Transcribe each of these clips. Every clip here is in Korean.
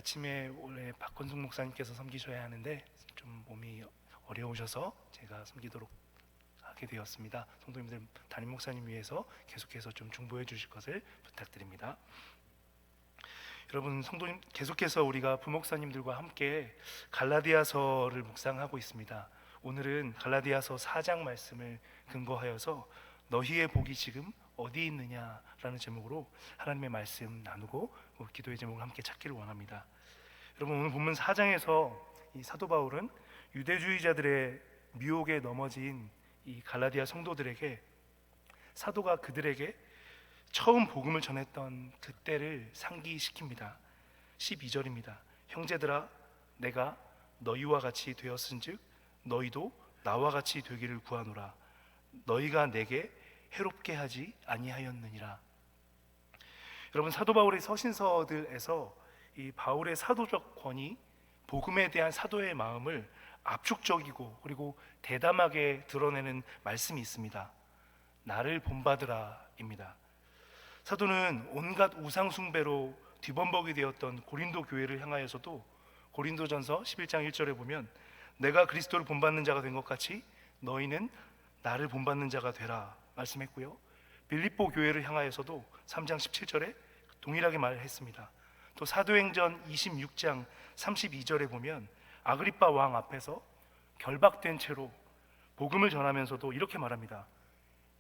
아침에 원래 박건숙 목사님께서 섬기셔야 하는데 좀 몸이 어려우셔서 제가 섬기도록 하게 되었습니다. 성도님들, 담임 목사님 위해서 계속해서 좀 중보해 주실 것을 부탁드립니다. 여러분, 성도님, 계속해서 우리가 부목사님들과 함께 갈라디아서를 묵상하고 있습니다. 오늘은 갈라디아서 4장 말씀을 근거하여서 너희의 복이 지금 어디 있느냐라는 제목으로 하나님의 말씀 나누고 기도의 제목을 함께 찾기를 원합니다. 여러분, 오늘 본문 4장에서 이 사도 바울은 유대주의자들의 미혹에 넘어진 이 갈라디아 성도들에게, 사도가 그들에게 처음 복음을 전했던 그때를 상기시킵니다. 12절입니다. 형제들아, 내가 너희와 같이 되었은즉 너희도 나와 같이 되기를 구하노라. 너희가 내게 해롭게 하지 아니하였느니라. 여러분, 사도 바울의 서신서들에서 이 바울의 사도적 권위, 복음에 대한 사도의 마음을 압축적이고 그리고 대담하게 드러내는 말씀이 있습니다. 나를 본받으라입니다. 사도는 온갖 우상 숭배로 뒤범벅이 되었던 고린도 교회를 향하여서도 고린도전서 11장 1절에 보면 내가 그리스도를 본받는 자가 된 것 같이 너희는 나를 본받는 자가 되라 말씀했고요. 빌립보 교회를 향하여서도 3장 17절에 동일하게 말했습니다. 또 사도행전 26장 32절에 보면 아그리빠 왕 앞에서 결박된 채로 복음을 전하면서도 이렇게 말합니다.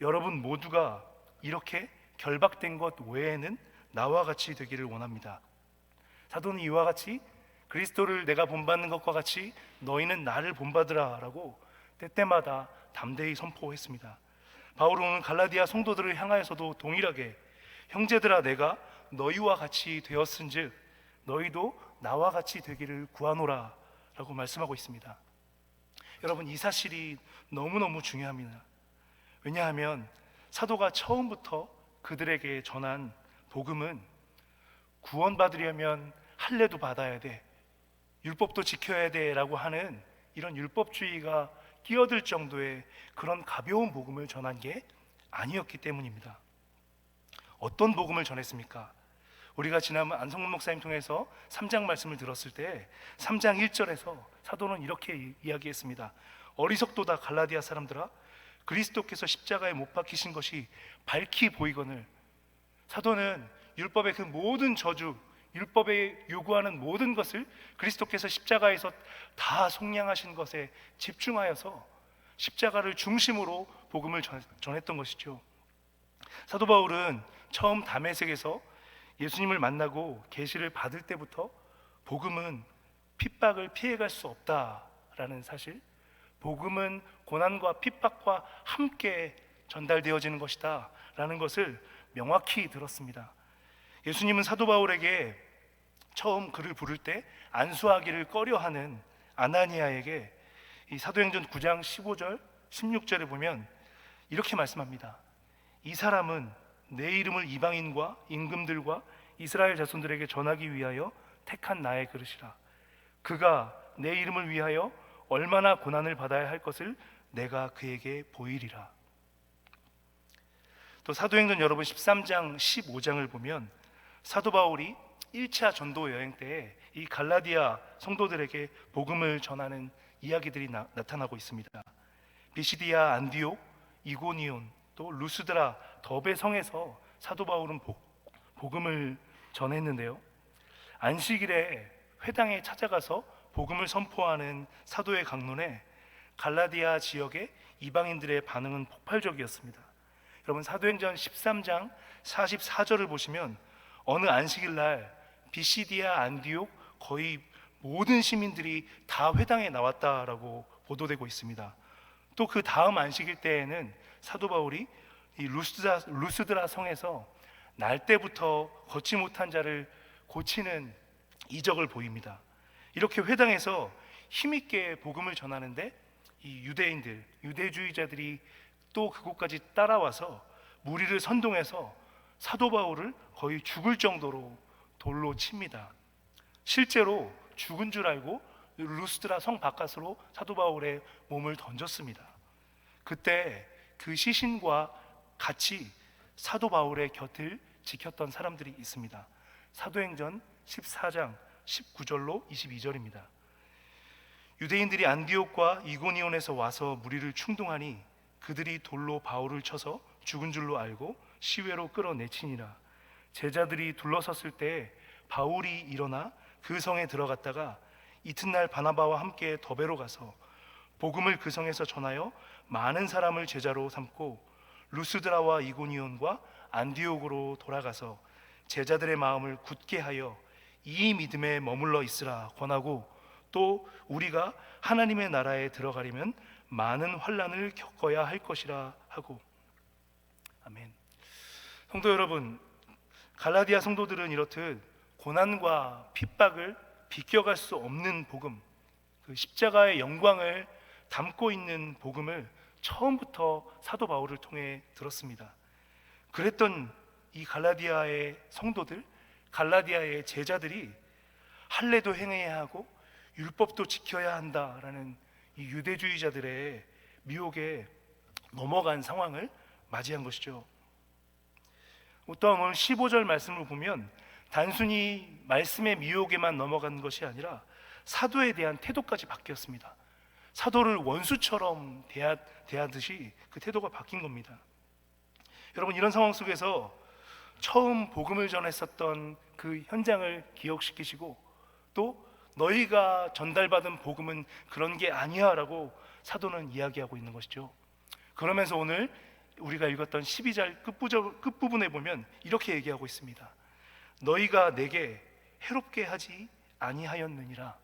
여러분 모두가 이렇게 결박된 것 외에는 나와 같이 되기를 원합니다. 사도는 이와 같이 그리스도를 내가 본받는 것과 같이 너희는 나를 본받으라 라고 때때마다 담대히 선포했습니다. 바울은 오늘 갈라디아 성도들을 향하여서도 동일하게 형제들아, 내가 너희와 같이 되었은즉 너희도 나와 같이 되기를 구하노라 라고 말씀하고 있습니다. 여러분, 이 사실이 너무너무 중요합니다. 왜냐하면 사도가 처음부터 그들에게 전한 복음은 구원받으려면 할례도 받아야 돼, 율법도 지켜야 돼 라고 하는 이런 율법주의가 끼어들 정도의 그런 가벼운 복음을 전한 게 아니었기 때문입니다. 어떤 복음을 전했습니까? 우리가 지난번 안성문 목사님 통해서 3장 말씀을 들었을 때 3장 1절에서 사도는 이렇게 이야기했습니다. 어리석도다 갈라디아 사람들아, 그리스도께서 십자가에 못 박히신 것이 밝히 보이거늘. 사도는 율법의 그 모든 저주, 율법에 요구하는 모든 것을 그리스도께서 십자가에서 다 속량하신 것에 집중하여서 십자가를 중심으로 복음을 전했던 것이죠. 사도 바울은 처음 다메섹에서 예수님을 만나고 계시를 받을 때부터 복음은 핍박을 피해갈 수 없다라는 사실, 복음은 고난과 핍박과 함께 전달되어지는 것이다 라는 것을 명확히 들었습니다. 예수님은 사도 바울에게 처음 그를 부를 때 안수하기를 꺼려하는 아나니아에게 이 사도행전 9장 15절 16절에 보면 이렇게 말씀합니다. 이 사람은 내 이름을 이방인과 임금들과 이스라엘 자손들에게 전하기 위하여 택한 나의 그릇이라. 그가 내 이름을 위하여 얼마나 고난을 받아야 할 것을 내가 그에게 보이리라. 또 사도행전 여러분 13장 15장을 보면 사도 바울이 1차 전도 여행 때에 이 갈라디아 성도들에게 복음을 전하는 이야기들이 나타나고 있습니다. 비시디아, 안디옥, 이고니온, 또 루스드라, 더베 성에서 사도 바울은 복음을 전했는데요. 안식일에 회당에 찾아가서 복음을 선포하는 사도의 강론에 갈라디아 지역의 이방인들의 반응은 폭발적이었습니다. 여러분, 사도행전 13장 44절을 보시면 어느 안식일 날 비시디아, 안디옥 거의 모든 시민들이 다 회당에 나왔다라고 보도되고 있습니다. 또 그 다음 안식일 때에는 사도 바울이 이 루스드라 성에서 날 때부터 걷지 못한 자를 고치는 이적을 보입니다. 이렇게 회당에서 힘있게 복음을 전하는데 이 유대인들, 유대주의자들이 또 그곳까지 따라와서 무리를 선동해서 사도 바울을 거의 죽을 정도로 돌로 칩니다. 실제로 죽은 줄 알고 루스드라 성 바깥으로 사도 바울의 몸을 던졌습니다. 그때 그 시신과 같이 사도 바울의 곁을 지켰던 사람들이 있습니다. 사도행전 14장 19절로 22절입니다. 유대인들이 안디옥과 이고니온에서 와서 무리를 충동하니 그들이 돌로 바울을 쳐서 죽은 줄로 알고 시외로 끌어내치니라. 제자들이 둘러섰을 때 바울이 일어나 그 성에 들어갔다가 이튿날 바나바와 함께 더베로 가서 복음을 그 성에서 전하여 많은 사람을 제자로 삼고 루스드라와 이고니온과 안디옥으로 돌아가서 제자들의 마음을 굳게 하여 이 믿음에 머물러 있으라 권하고, 또 우리가 하나님의 나라에 들어가려면 많은 환난을 겪어야 할 것이라 하고. 아멘. 성도 여러분, 갈라디아 성도들은 이렇듯 고난과 핍박을 비껴갈 수 없는 복음, 그 십자가의 영광을 담고 있는 복음을 처음부터 사도 바울을 통해 들었습니다. 그랬던 이 갈라디아의 성도들, 갈라디아의 제자들이 할례도 행해야 하고 율법도 지켜야 한다라는 이 유대주의자들의 미혹에 넘어간 상황을 맞이한 것이죠. 또한 오늘 15절 말씀을 보면 단순히 말씀의 미혹에만 넘어간 것이 아니라 사도에 대한 태도까지 바뀌었습니다. 사도를 원수처럼 대하듯이 그 태도가 바뀐 겁니다. 여러분, 이런 상황 속에서 처음 복음을 전했었던 그 현장을 기억시키시고, 또 너희가 전달받은 복음은 그런 게 아니야 라고 사도는 이야기하고 있는 것이죠. 그러면서 오늘 우리가 읽었던 12절 끝부분에 보면 이렇게 얘기하고 있습니다. 너희가 내게 해롭게 하지 아니하였느니라.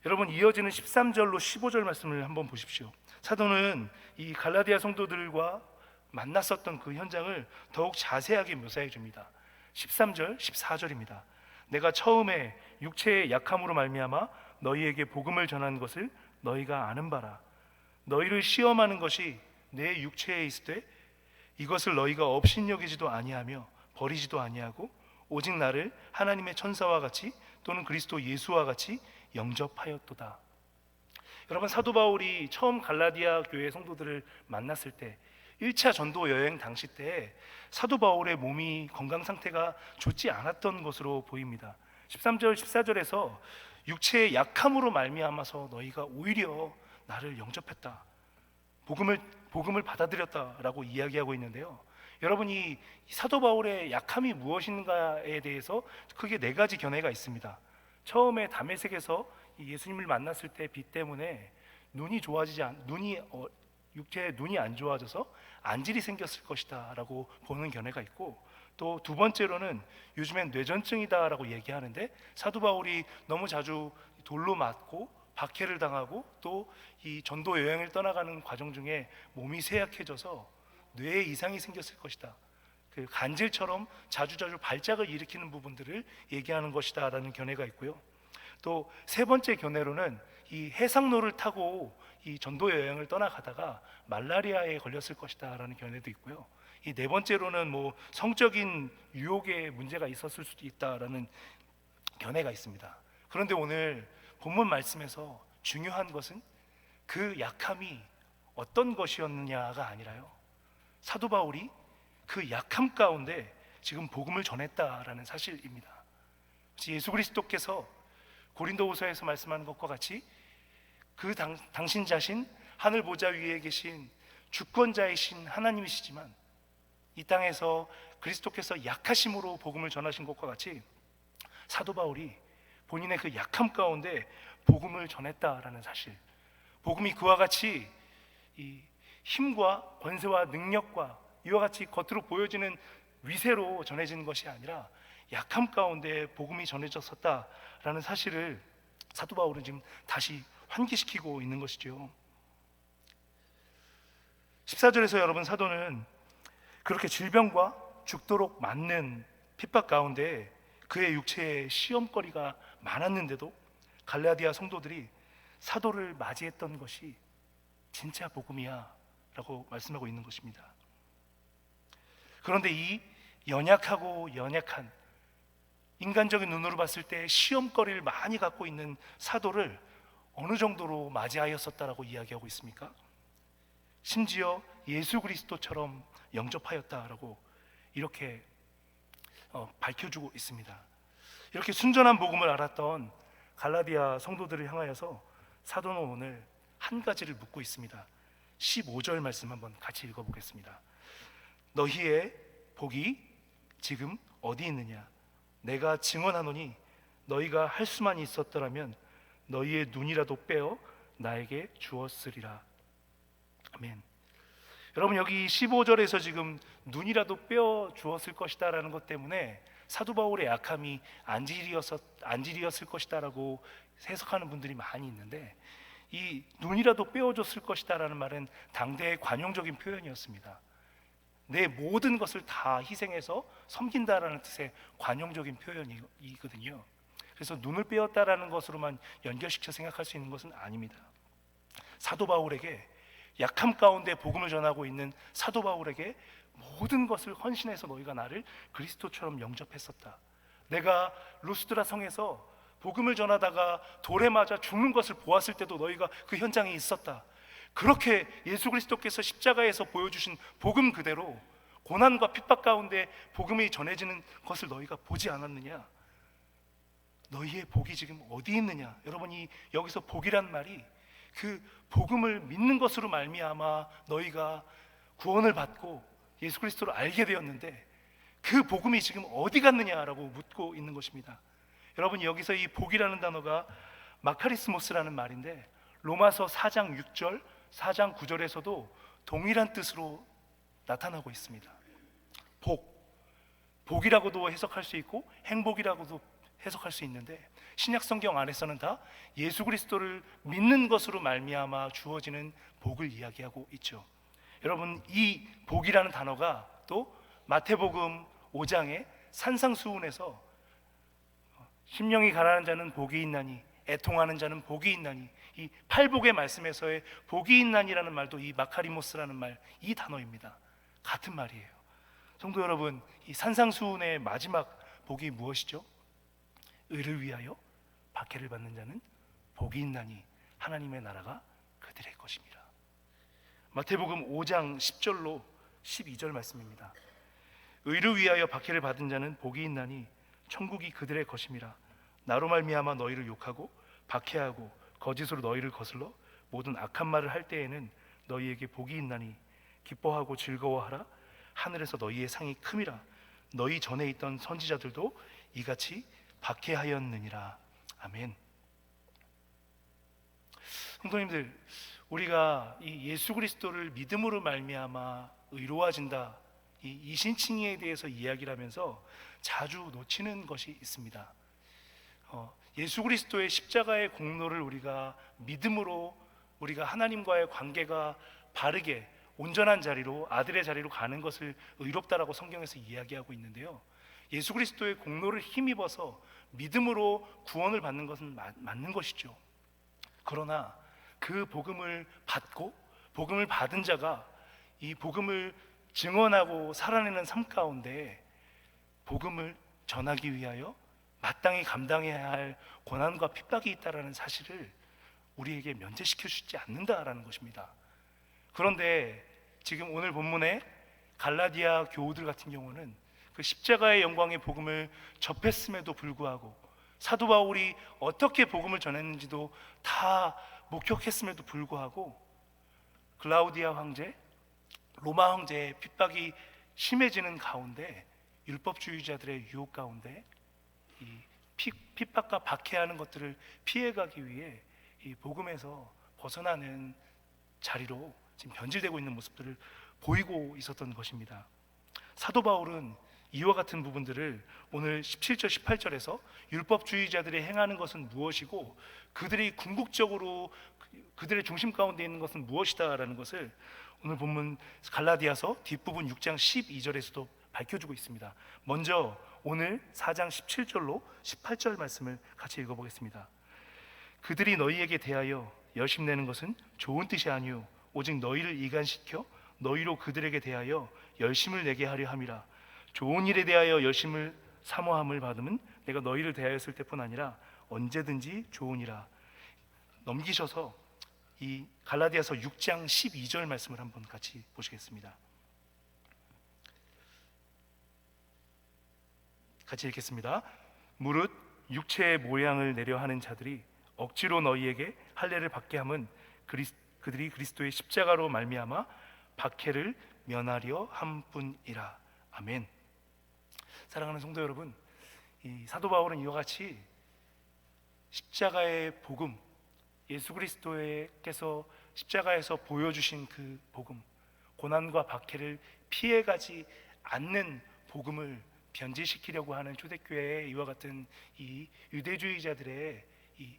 여러분, 이어지는 13절로 15절 말씀을 한번 보십시오. 사도는 이 갈라디아 성도들과 만났었던 그 현장을 더욱 자세하게 묘사해 줍니다. 13절, 14절입니다. 내가 처음에 육체의 약함으로 말미암아 너희에게 복음을 전한 것을 너희가 아는 바라. 너희를 시험하는 것이 내 육체에 있으되 이것을 너희가 업신여기지도 아니하며 버리지도 아니하고 오직 나를 하나님의 천사와 같이 또는 그리스도 예수와 같이 영접하였도다. 여러분, 사도 바울이 처음 갈라디아 교회 성도들을 만났을 때 1차 전도 여행 당시 때 사도 바울의 몸이 건강 상태가 좋지 않았던 것으로 보입니다. 13절 14절에서 육체의 약함으로 말미암아서 너희가 오히려 나를 영접했다, 복음을 받아들였다라고 이야기하고 있는데요. 여러분이 사도 바울의 약함이 무엇인가에 대해서 크게 네 가지 견해가 있습니다. 처음에 다메섹에서 예수님을 만났을 때 빛 때문에 육체의 눈이 안 좋아져서 안질이 생겼을 것이다 라고 보는 견해가 있고, 또 두 번째로는 요즘엔 뇌전증이다 라고 얘기하는데, 사도 바울이 너무 자주 돌로 맞고 박해를 당하고 또 이 전도 여행을 떠나가는 과정 중에 몸이 쇠약해져서 뇌에 이상이 생겼을 것이다, 그 간질처럼 자주자주 발작을 일으키는 부분들을 얘기하는 것이다 라는 견해가 있고요. 또 세 번째 견해로는 이 해상로를 타고 이 전도 여행을 떠나가다가 말라리아에 걸렸을 것이다 라는 견해도 있고요. 이 네 번째로는 성적인 유혹에 문제가 있었을 수도 있다라는 견해가 있습니다. 그런데 오늘 본문 말씀에서 중요한 것은 그 약함이 어떤 것이었느냐가 아니라요, 사도 바울이 그 약함 가운데 지금 복음을 전했다라는 사실입니다. 예수 그리스도께서 고린도후서에서 말씀하는 것과 같이 당신 자신 하늘 보좌 위에 계신 주권자이신 하나님이시지만 이 땅에서 그리스도께서 약하심으로 복음을 전하신 것과 같이 사도 바울이 본인의 그 약함 가운데 복음을 전했다라는 사실, 복음이 그와 같이 이 힘과 권세와 능력과 이와 같이 겉으로 보여지는 위세로 전해지는 것이 아니라 약함 가운데 복음이 전해졌었다라는 사실을 사도 바울은 지금 다시 환기시키고 있는 것이죠. 14절에서 여러분, 사도는 그렇게 질병과 죽도록 맞는 핍박 가운데 그의 육체에 시험거리가 많았는데도 갈라디아 성도들이 사도를 맞이했던 것이 진짜 복음이야 라고 말씀하고 있는 것입니다. 그런데 이 연약하고 연약한, 인간적인 눈으로 봤을 때 시험거리를 많이 갖고 있는 사도를 어느 정도로 맞이하였었다라고 이야기하고 있습니까? 심지어 예수 그리스도처럼 영접하였다라고 이렇게 밝혀주고 있습니다. 이렇게 순전한 복음을 알았던 갈라디아 성도들을 향하여서 사도는 오늘 한 가지를 묻고 있습니다. 15절 말씀 한번 같이 읽어보겠습니다. 너희의 복이 지금 어디 있느냐? 내가 증언하노니 너희가 할 수만 있었더라면 너희의 눈이라도 빼어 나에게 주었으리라. 아멘. 여러분, 여기 15절에서 지금 눈이라도 빼어 주었을 것이다 라는 것 때문에 사도 바울의 약함이 안질이었을 것이다 라고 해석하는 분들이 많이 있는데, 이 눈이라도 빼어줬을 것이다 라는 말은 당대의 관용적인 표현이었습니다. 내 모든 것을 다 희생해서 섬긴다라는 뜻의 관용적인 표현이거든요. 그래서 눈을 빼었다라는 것으로만 연결시켜 생각할 수 있는 것은 아닙니다. 사도 바울에게, 약함 가운데 복음을 전하고 있는 사도 바울에게 모든 것을 헌신해서 너희가 나를 그리스도처럼 영접했었다. 내가 루스드라 성에서 복음을 전하다가 돌에 맞아 죽는 것을 보았을 때도 너희가 그 현장에 있었다. 그렇게 예수 그리스도께서 십자가에서 보여주신 복음 그대로 고난과 핍박 가운데 복음이 전해지는 것을 너희가 보지 않았느냐? 너희의 복이 지금 어디 있느냐? 여러분이 여기서 복이란 말이 그 복음을 믿는 것으로 말미암아 너희가 구원을 받고 예수 그리스도를 알게 되었는데 그 복음이 지금 어디 갔느냐라고 묻고 있는 것입니다. 여러분, 여기서 이 복이라는 단어가 마카리스모스라는 말인데 로마서 4장 6절, 4장 9절에서도 동일한 뜻으로 나타나고 있습니다. 복이라고도 해석할 수 있고 행복이라고도 해석할 수 있는데, 신약 성경 안에서는 다 예수 그리스도를 믿는 것으로 말미암아 주어지는 복을 이야기하고 있죠. 여러분, 이 복이라는 단어가 또 마태복음 5장의 산상수훈에서 심령이 가난한 자는 복이 있나니 애통하는 자는 복이 있나니, 이 팔복의 말씀에서의 복이 있나니라는 말도 이 마카리모스라는 말, 이 단어입니다. 같은 말이에요. 성도 여러분, 이 산상수훈의 마지막 복이 무엇이죠? 의를 위하여 박해를 받는 자는 복이 있나니 하나님의 나라가 그들의 것입니다. 마태복음 5장 10절로 12절 말씀입니다. 의를 위하여 박해를 받은 자는 복이 있나니 천국이 그들의 것임이라. 나로 말미암아 너희를 욕하고 박해하고 거짓으로 너희를 거슬러 모든 악한 말을 할 때에는 너희에게 복이 있나니 기뻐하고 즐거워하라. 하늘에서 너희의 상이 큼이라. 너희 전에 있던 선지자들도 이같이 박해하였느니라. 아멘. 성도님들, 우리가 이 예수 그리스도를 믿음으로 말미암아 의로워진다, 이 이신칭의에 대해서 이야기를 하면서 자주 놓치는 것이 있습니다. 예수 그리스도의 십자가의 공로를 우리가 믿음으로, 우리가 하나님과의 관계가 바르게 온전한 자리로, 아들의 자리로 가는 것을 의롭다라고 성경에서 이야기하고 있는데요, 예수 그리스도의 공로를 힘입어서 믿음으로 구원을 받는 것은 맞는 것이죠. 그러나 그 복음을 받고 복음을 받은 자가 이 복음을 증언하고 살아내는 삶 가운데 복음을 전하기 위하여 마땅히 감당해야 할 고난과 핍박이 있다라는 사실을 우리에게 면제시켜 주지 않는다라는 것입니다. 그런데 지금 오늘 본문의 갈라디아 교우들 같은 경우는 그 십자가의 영광의 복음을 접했음에도 불구하고, 사도 바울이 어떻게 복음을 전했는지도 다 목격했음에도 불구하고 글라우디아 황제, 로마 황제의 핍박이 심해지는 가운데, 율법주의자들의 유혹 가운데 이 핍박과 박해하는 것들을 피해가기 위해 이 복음에서 벗어나는 자리로 지금 변질되고 있는 모습들을 보이고 있었던 것입니다. 사도 바울은 이와 같은 부분들을 오늘 17절 18절에서 율법주의자들이 행하는 것은 무엇이고 그들이 궁극적으로 그들의 중심 가운데 있는 것은 무엇이다라는 것을 오늘 본문 갈라디아서 뒷부분 6장 12절에서도 밝혀주고 있습니다. 먼저 오늘 4장 17절로 18절 말씀을 같이 읽어보겠습니다. 그들이 너희에게 대하여 열심내는 것은 좋은 뜻이 아니요 오직 너희를 이간시켜 너희로 그들에게 대하여 열심을 내게 하려 함이라. 좋은 일에 대하여 열심을 사모함을 받으면 내가 너희를 대하였을 때뿐 아니라 언제든지 좋으니라. 넘기셔서 이 갈라디아서 6장 12절 말씀을 한번 같이 보시겠습니다. 같이 읽겠습니다. 무릇 육체의 모양을 내려 하는 자들이 억지로 너희에게 할례를 받게 함은 그들이 그리스도의 십자가로 말미암아 박해를 면하려 함뿐이라. 아멘. 사랑하는 성도 여러분, 이 사도 바울은 이와 같이 십자가의 복음, 예수 그리스도께서 십자가에서 보여주신 그 복음, 고난과 박해를 피해가지 않는 복음을 변질시키려고 하는 초대교회의 이와 같은 이 유대주의자들의 이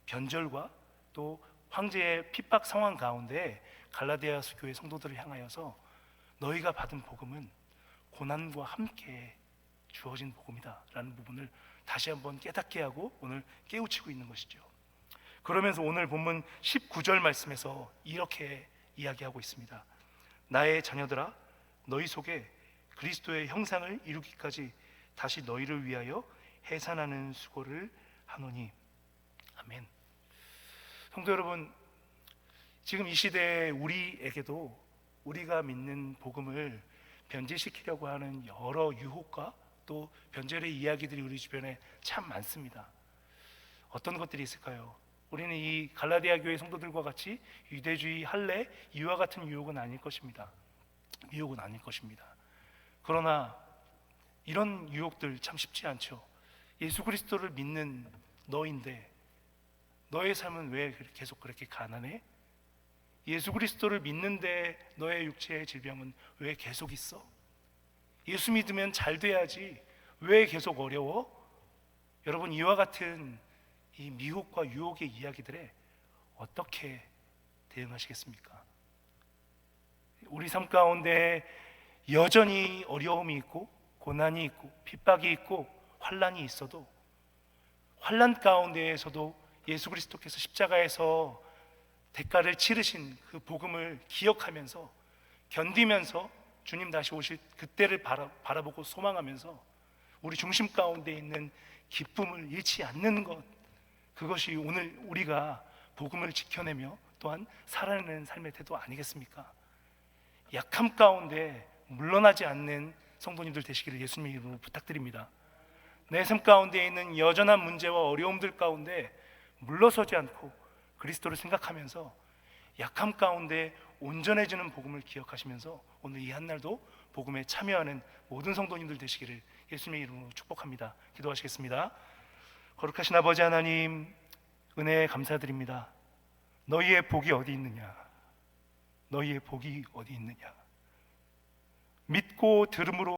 변절과 또 황제의 핍박 상황 가운데 갈라디아 교회 성도들을 향하여서 너희가 받은 복음은 고난과 함께 주어진 복음이다 라는 부분을 다시 한번 깨닫게 하고 오늘 깨우치고 있는 것이죠. 그러면서 오늘 본문 19절 말씀에서 이렇게 이야기하고 있습니다. 나의 자녀들아, 너희 속에 그리스도의 형상을 이루기까지 다시 너희를 위하여 해산하는 수고를 하노니. 아멘. 성도 여러분, 지금 이 시대에 우리에게도 우리가 믿는 복음을 변질시키려고 하는 여러 유혹과 또 변절의 이야기들이 우리 주변에 참 많습니다. 어떤 것들이 있을까요? 우리는 이 갈라디아 교회 성도들과 같이 유대주의 할례 이와 같은 유혹은 아닐 것입니다. 유혹은 아닐 것입니다. 그러나 이런 유혹들 참 쉽지 않죠. 예수 그리스도를 믿는 너인데 너의 삶은 왜 계속 그렇게 가난해? 예수 그리스도를 믿는데 너의 육체의 질병은 왜 계속 있어? 예수 믿으면 잘 돼야지 왜 계속 어려워? 여러분, 이와 같은 이 미혹과 유혹의 이야기들에 어떻게 대응하시겠습니까? 우리 삶 가운데 여전히 어려움이 있고 고난이 있고 핍박이 있고 환난이 있어도 환난 가운데에서도 예수 그리스도께서 십자가에서 대가를 치르신 그 복음을 기억하면서 견디면서 주님 다시 오실 그때를 바라보고 소망하면서 우리 중심 가운데 있는 기쁨을 잃지 않는 것, 그것이 오늘 우리가 복음을 지켜내며 또한 살아내는 삶의 태도 아니겠습니까? 약함 가운데 물러나지 않는 성도님들 되시기를 예수님의 이름으로 부탁드립니다. 내 삶 가운데 있는 여전한 문제와 어려움들 가운데 물러서지 않고 그리스도를 생각하면서 약함 가운데 온전해지는 복음을 기억하시면서 오늘 이 한날도 복음에 참여하는 모든 성도님들 되시기를 예수님의 이름으로 축복합니다. 기도하시겠습니다. 거룩하신 아버지 하나님, 은혜에 감사드립니다. 너희의 복이 어디 있느냐? 너희의 복이 어디 있느냐? 믿고 들음으로